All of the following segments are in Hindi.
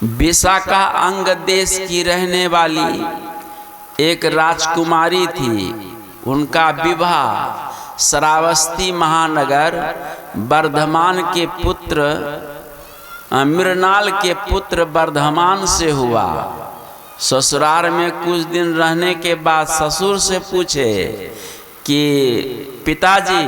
विशाखा अंग देश की रहने वाली एक राजकुमारी थी। उनका विवाह श्रावस्ती महानगर वर्धमान के पुत्र मृणाल के पुत्र वर्धमान से हुआ। ससुराल में कुछ दिन रहने के बाद ससुर से पूछे कि पिताजी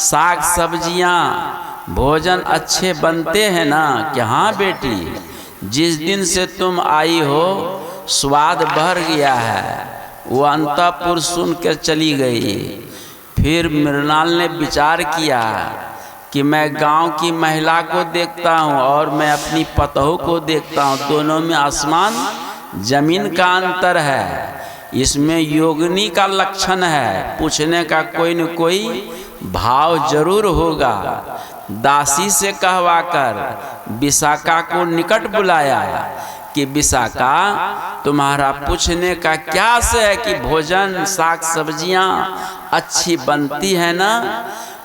साग सब्जियां भोजन अच्छे बनते हैं ना? कि हाँ बेटी, जिस दिन से तुम आई हो स्वाद बढ़ गया है। वो अंतःपुर सुन कर चली गई। फिर मृणाल ने विचार किया कि मैं गांव की महिला को देखता हूँ और मैं अपनी पतोह को देखता हूँ, दोनों में आसमान जमीन का अंतर है। इसमें योगिनी का लक्षण है, पूछने का कोई न कोई भाव जरूर होगा। दासी से कहवाकर विशाखा को निकट बुलाया कि विशाखा, तुम्हारा पूछने का क्या आशय है कि भोजन साग सब्जियां अच्छी बनती है ना?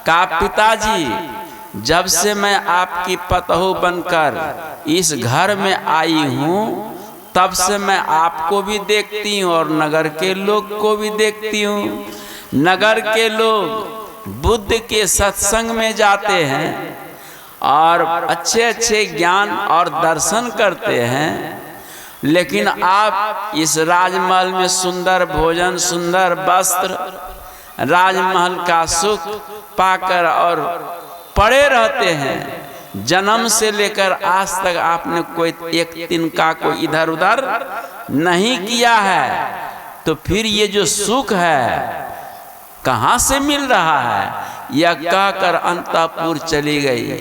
कहा पिताजी, जब से मैं आपकी पतोह बनकर इस घर में आई हूँ तब से मैं आपको भी देखती हूँ और नगर के लोग को भी देखती हूँ। नगर के लोग बुद्ध के सत्संग में जाते हैं और अच्छे अच्छे ज्ञान और दर्शन करते हैं, लेकिन आप इस राजमहल में सुंदर भोजन, सुंदर वस्त्र, राजमहल का सुख पाकर और पड़े रहते हैं। जन्म से लेकर आज तक आपने कोई एक तिनका को इधर उधर नहीं किया है, तो फिर ये जो सुख है कहाँ से मिल रहा है? यह कहकर अंतःपुर चली गई।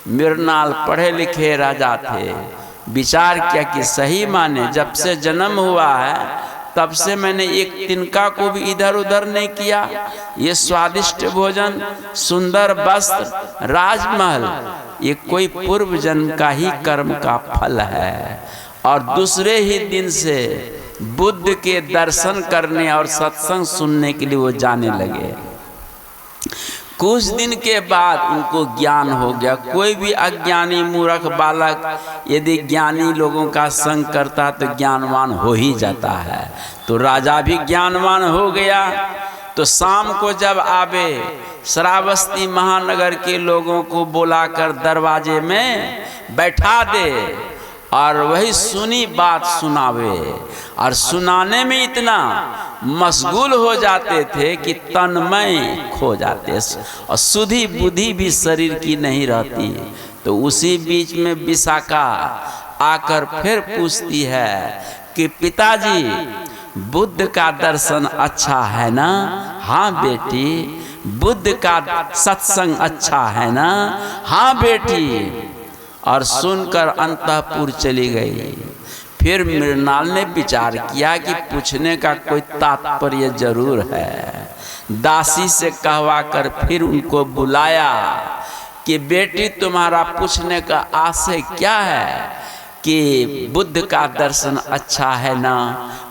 मृणाल पढ़े लिखे राजा थे। विचार किया कि सही माने जब से जन्म हुआ है तब से मैंने एक तिनका को भी इधर उधर नहीं किया। ये स्वादिष्ट भोजन, सुंदर वस्त्र, राजमहल, ये कोई पूर्व जन्म का ही कर्म का फल है। और दूसरे ही दिन से बुद्ध के दर्शन करने और सत्संग सुनने के लिए वो जाने लगे। कुछ दिन के बाद उनको ज्ञान हो गया। कोई भी अज्ञानी मूर्ख बालक यदि ज्ञानी लोगों का संग करता तो ज्ञानवान हो ही जाता है। तो राजा भी ज्ञानवान हो गया। तो शाम को जब आवे श्रावस्ती महानगर के लोगों को बुलाकर दरवाजे में बैठा दे और वही सुनी बात सुनावे। और सुनाने में इतना मशगूल हो जाते थे कि तन्मय खो जाते और सुधी बुद्धि भी शरीर की नहीं रहती। तो उसी बीच में विशाखा आकर फिर पूछती है कि पिताजी, बुद्ध का दर्शन अच्छा है ना? हाँ बेटी। बुद्ध का सत्संग अच्छा है ना? हाँ बेटी। और सुनकर अंतःपुर चली गई। फिर मृणाल ने विचार किया कि पूछने का कोई तात्पर्य जरूर है। दासी से कहवाकर फिर उनको बुलाया कि बेटी, तुम्हारा पूछने का आशय क्या है कि बुद्ध का दर्शन अच्छा है ना?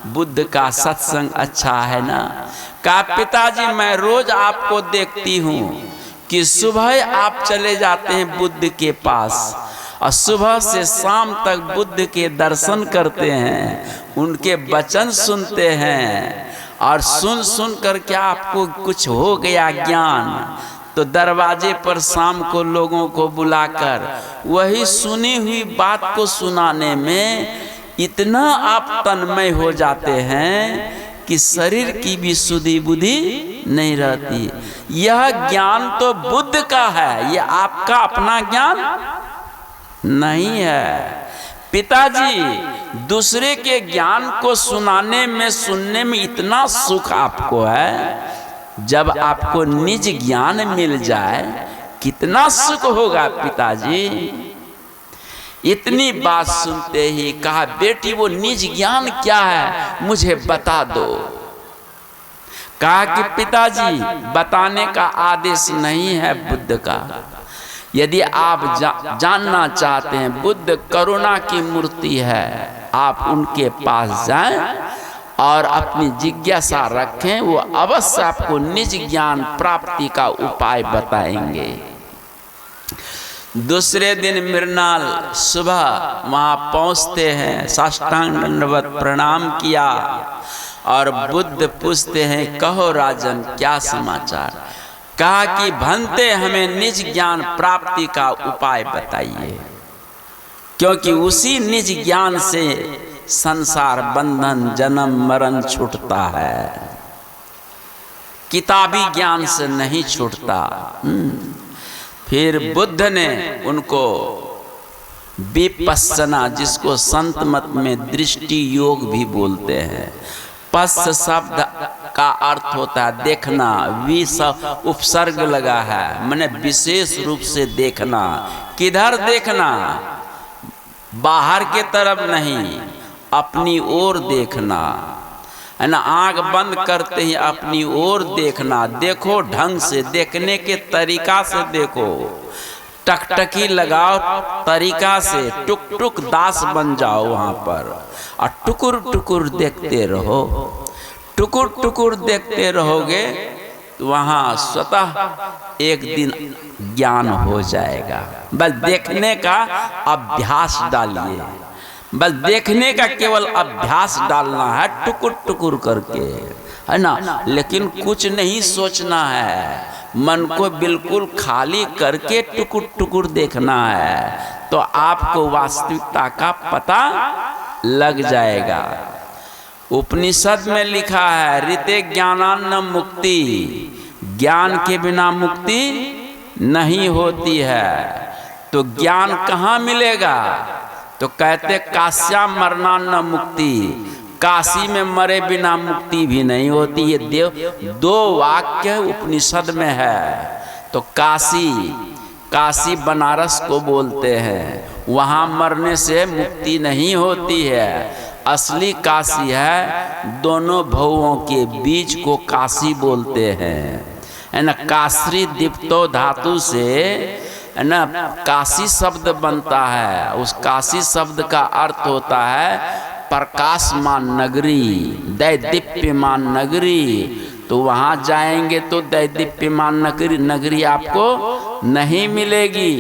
बुद्ध का सत्संग अच्छा है ना? कहा पिताजी, मैं रोज आपको देखती हूँ कि सुबह आप चले जाते हैं बुद्ध के पास और सुबह से शाम तक बुद्ध के दर्शन करते हैं, उनके वचन सुनते हैं। और सुन सुन कर क्या आपको कुछ हो गया ज्ञान? तो दरवाजे पर शाम को लोगों को बुलाकर वही सुनी हुई बात को सुनाने में इतना आप तन्मय हो जाते हैं कि शरीर की भी सुधी बुद्धि नहीं रहती। यह ज्ञान तो बुद्ध का है, यह आपका अपना ज्ञान नहीं है। पिताजी, दूसरे के ज्ञान को सुनाने में, सुनने में इतना सुख आपको है, जब आपको निज ज्ञान मिल जाए कितना सुख होगा पिताजी। इतनी बात सुनते ही कहा, बेटी वो निज ज्ञान क्या है, मुझे बता दो। कहा कि पिताजी, बताने का आदेश नहीं है बुद्ध का। यदि आप जानना चाहते हैं, बुद्ध करुणा की मूर्ति है, आप उनके पास जाएं और अपनी जिज्ञासा रखें, वो अवश्य आपको निज ज्ञान प्राप्ति का उपाय बताएंगे। दूसरे दिन मृणाल सुबह वहाँ पहुँचते हैं, साष्टांग दंडवत प्रणाम किया और बुद्ध पूछते हैं, कहो राजन क्या समाचार। कहा कि भंते हमें निज ज्ञान प्राप्ति का उपाय बताइए, क्योंकि उसी निज ज्ञान से संसार बंधन जन्म मरण छूटता है, किताबी ज्ञान से नहीं छूटता। फिर बुद्ध ने उनको विपस्सना, जिसको संत मत में दृष्टि योग भी बोलते हैं, पस्स शब्द का अर्थ होता है देखना, उपसर्ग लगा है, माने विशेष रूप से देखना। किधर देखना? बाहर के तरफ नहीं, अपनी ओर देखना, है ना। आंख बंद करते ही अपनी ओर देखना। देखो ढंग से, देखने के तरीका से देखो, टकटकी लगाओ तरीका से, टुक टुक दास बन जाओ वहाँ पर और टुकुर टुकुर देखते रहो। टुकुर टुकुर देखते रहोगे तो वहाँ स्वतः एक दिन ज्ञान हो जाएगा। बस देखने का अभ्यास डालिए, बस देखने का केवल अभ्यास डालना है, टुकुर टुकुर करके, है ना। लेकिन कुछ नहीं सोचना है, मन को बिल्कुल खाली करके टुकुर टुकुर देखना है, तो आपको वास्तविकता का पता लग जाएगा। उपनिषद में लिखा है, ऋते ज्ञानान्न मुक्ति, ज्ञान के बिना मुक्ति नहीं होती है। तो ज्ञान कहाँ मिलेगा? तो कहते काश्याम मरणान्न मुक्ति, काशी में मरे बिना मुक्ति भी नहीं होती। ये दो वाक्य उपनिषद में है। तो काशी बनारस को बोलते हैं, वहाँ मरने से मुक्ति नहीं होती है। असली काशी है दोनों भवों के बीच को काशी बोलते हैं, है ना। काश्री दीप्तो धातु से, है ना, काशी शब्द बनता है। उस काशी शब्द का अर्थ होता है प्रकाशमान नगरी, दैदीप्यमान नगरी। तो वहाँ जाएंगे तो दैदीप्यमान नगरी आपको नहीं मिलेगी।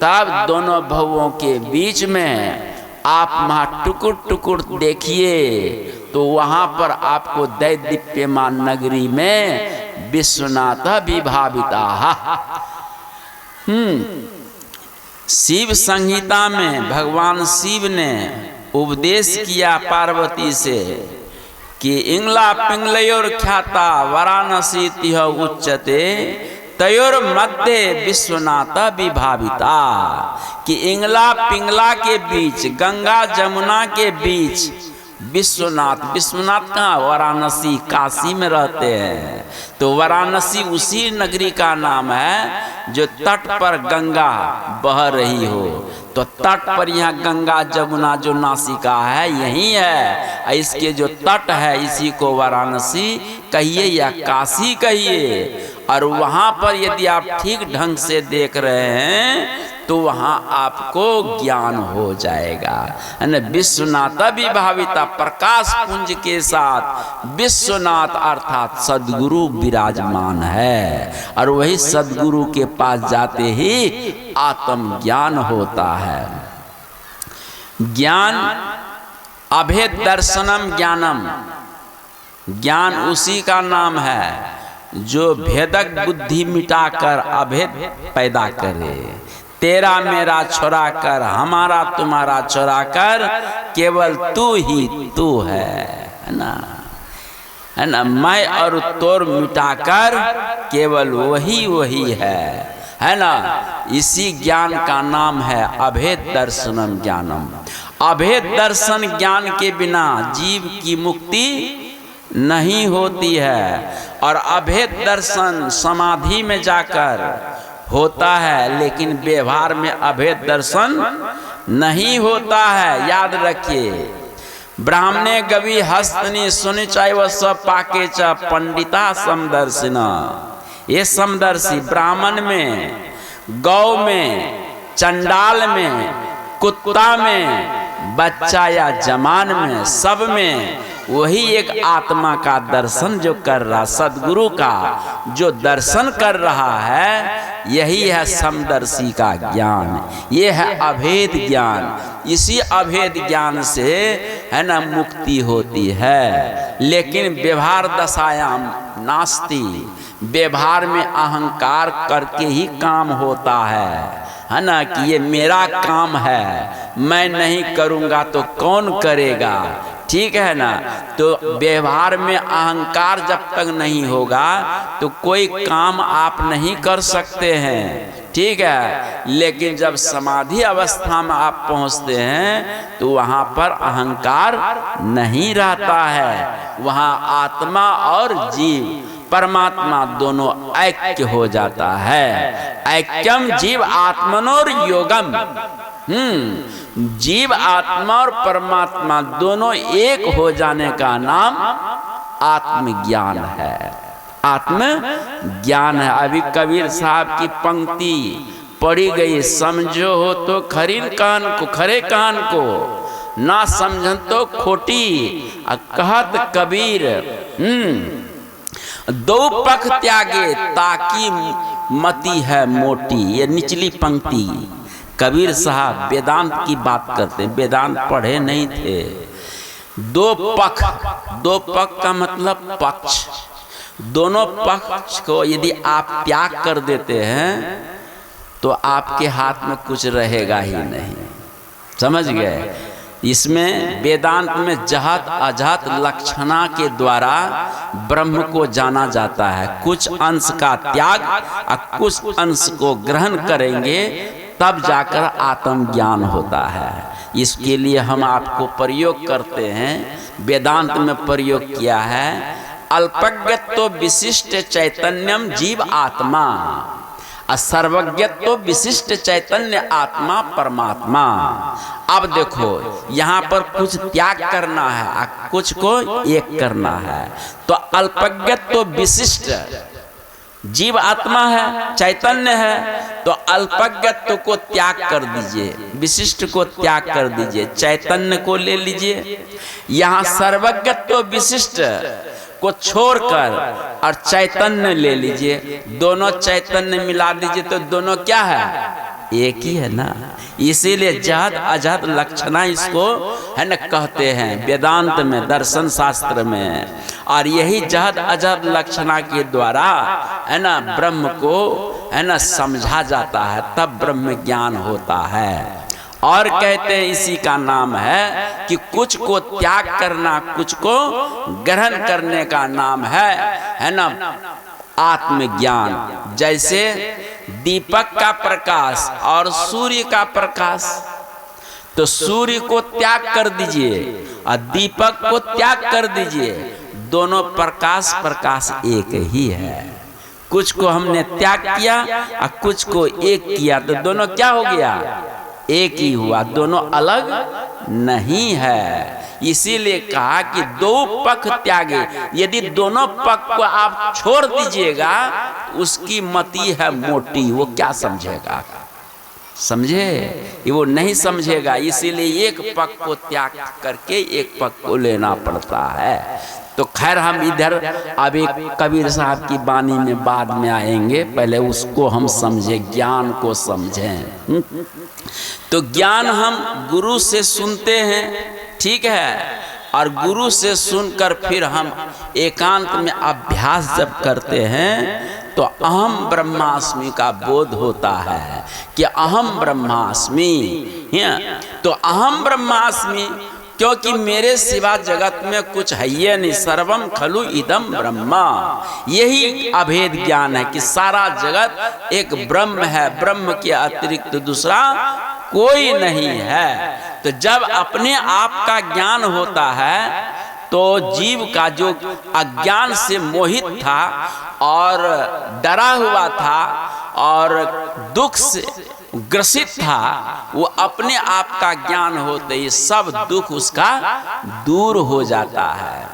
तब दोनों भवों के बीच में आप वहाँ टुकुर टुकुर देखिए, तो वहाँ पर आपको दैदीप्यमान नगरी में विश्वनाथ विभाविता। शिव संहिता में भगवान शिव ने उपदेश किया पार्वती से कि इंगला पिंगलयोर ख्याता वाराणसी तिह उच्चते तयोर मध्य विश्वनाथ विभाविता। कि इंगला पिंगला के बीच, गंगा जमुना के बीच विश्वनाथ कहाँ? वाराणसी, काशी में रहते हैं। तो वाराणसी उसी नगरी का नाम है जो तट पर गंगा बह रही हो। तो तट पर यहाँ गंगा जमुना जो नासिका है यही है। इसके जो तट है इसी को वाराणसी कहिए या काशी कहिए। और वहाँ पर यदि आप ठीक ढंग से देख रहे हैं तो वहाँ आपको ज्ञान हो जाएगा, है ना। विश्वनाथ विभाविता, प्रकाश पुंज के साथ विश्वनाथ अर्थात सद्गुरु विराजमान है। और वही सद्गुरु के पास जाते ही आत्म ज्ञान होता है। ज्ञान अभेद दर्शनम ज्ञानम, ज्ञान उसी का नाम है जो भेदक बुद्धि मिटाकर अभेद पैदा करे। तेरा मेरा छोड़ा कर, हमारा तुम्हारा छोड़ा कर, केवल तू ही तू है ना, है ना। मैं और तोर मिटाकर केवल वही है ना। इसी ज्ञान का नाम है अभेद दर्शनम ज्ञानम। अभेद दर्शन ज्ञान के बिना जीव की मुक्ति नहीं होती है। और अभेद दर्शन समाधि में जाकर होता है, लेकिन व्यवहार में अभेद दर्शन नहीं होता है। याद रखिए, ब्राह्मणे गवि हस्तनी सुनि चैव स पाके च पंडिता समदर्शिना। ये समदर्शी ब्राह्मण में, गौ में, चंडाल में, कुत्ता में, बच्चा या जवान में, सब में वही एक आत्मा का दर्शन जो कर रहा, सदगुरु का जो दर्शन कर रहा है, यही है समदर्शी का ज्ञान, ये है अभेद ज्ञान। इसी अभेद ज्ञान से है ना मुक्ति होती है। लेकिन व्यवहार दशायाम नास्ति, व्यवहार में अहंकार करके ही काम होता है ना, कि ये मेरा काम है, मैं नहीं करूँगा तो कौन करेगा, ठीक है ना। तो व्यवहार में अहंकार जब तक नहीं होगा तो कोई काम आप नहीं कर सकते हैं, ठीक है। लेकिन जब समाधि अवस्था में आप पहुंचते हैं तो वहां पर अहंकार नहीं रहता है, वहां आत्मा और जीव परमात्मा दोनों ऐक्य हो जाता है। ऐक्यम जीव आत्मनोर योगम, जीव आत्मा और परमात्मा दोनों एक हो जाने का नाम आत्मज्ञान है, आत्मज्ञान है। अभी कबीर साहब की पंक्ति पढ़ी गई, समझो हो तो खरीन कान को, खरे कान को, ना समझन तो खोटी। कहत कबीर दो पख त्यागे ताकि मति है मोटी। ये निचली पंक्ति कबीर साहब वेदांत की बात करते, वेदांत पढ़े नहीं थे। दो पख, दो पख का मतलब पक्ष, दोनों पक्ष को यदि आप त्याग कर देते हैं तो आपके हाथ में कुछ रहेगा ही नहीं, समझ गए। इसमें वेदांत में जहत अजहत लक्षणा के द्वारा ब्रह्म को जाना जाता है। कुछ अंश का त्याग और कुछ अंश को ग्रहण करेंगे तब जाकर आत्मज्ञान होता है। इसके लिए हम आपको प्रयोग करते हैं, वेदांत में प्रयोग किया है, अल्पज्ञत्व विशिष्ट चैतन्यम जीव आत्मा, सर्वज्ञत्व विशिष्ट चैतन्य आत्मा परमात्मा। अब देखो यहाँ पर कुछ त्याग करना है, कुछ को एक करना है। तो अल्पज्ञत्व विशिष्ट जीव आत्मा है, चैतन्य है, तो अल्पज्ञत्व को त्याग कर दीजिए, विशिष्ट को त्याग कर दीजिए, चैतन्य को ले लीजिए। यहाँ सर्वज्ञत्व विशिष्ट को छोड़कर और चैतन्य ले लीजिए, दोनों चैतन्य मिला दीजिए तो दोनों क्या है, एक ही है ना। इसीलिए जहत अजहत लक्षणा इसको है ना कहते हैं वेदांत में, दर्शन शास्त्र में। और यही जहत अजहत लक्षणा के द्वारा है ना ब्रह्म को है ना समझा जाता है, तब ब्रह्म ज्ञान होता है। और कहते हैं इसी का नाम है कि कुछ को त्याग करना, कुछ को ग्रहण करने का नाम है ना आत्मज्ञान। जैसे दीपक का प्रकाश और सूर्य का प्रकाश, तो सूर्य को त्याग कर दीजिए और दीपक को त्याग कर दीजिए, दोनों प्रकाश प्रकाश एक ही है। कुछ को हमने त्याग किया और कुछ को एक किया तो दोनों क्या हो गया, एक ही हुआ, दोनों अलग नहीं है। इसीलिए कहा कि दो पक्ष त्यागे, यदि दोनों पक्ष को आप छोड़ दीजिएगा उसकी मति है मोटी, वो क्या समझेगा, समझे, वो नहीं समझेगा। इसीलिए एक पक्ष को त्याग करके एक पक्ष को लेना पड़ता है। तो खैर हम इधर अभी कबीर साहब की वाणी में बाद में आएंगे, पहले उसको हम समझे, ज्ञान को समझें। तो ज्ञान हम गुरु से सुनते हैं, ठीक है, और गुरु से सुनकर फिर हम एकांत में अभ्यास जब करते हैं तो अहम ब्रह्मास्मि का बोध होता है कि अहम ब्रह्मास्मि। तो अहम ब्रह्मास्मि क्योंकि मेरे सिवा जगत में कुछ है ये नहीं, सर्वम खलु इदम ब्रह्मा। यही अभेद ज्ञान है कि सारा जगत एक ब्रह्म है, ब्रह्म के अतिरिक्त दूसरा कोई नहीं है। तो जब अपने आप का ज्ञान होता है तो जीव का जो अज्ञान से मोहित था और डरा हुआ था और दुख से ग्रसित था, वो अपने आप का ज्ञान होते ही सब दुख उसका दूर हो जाता है।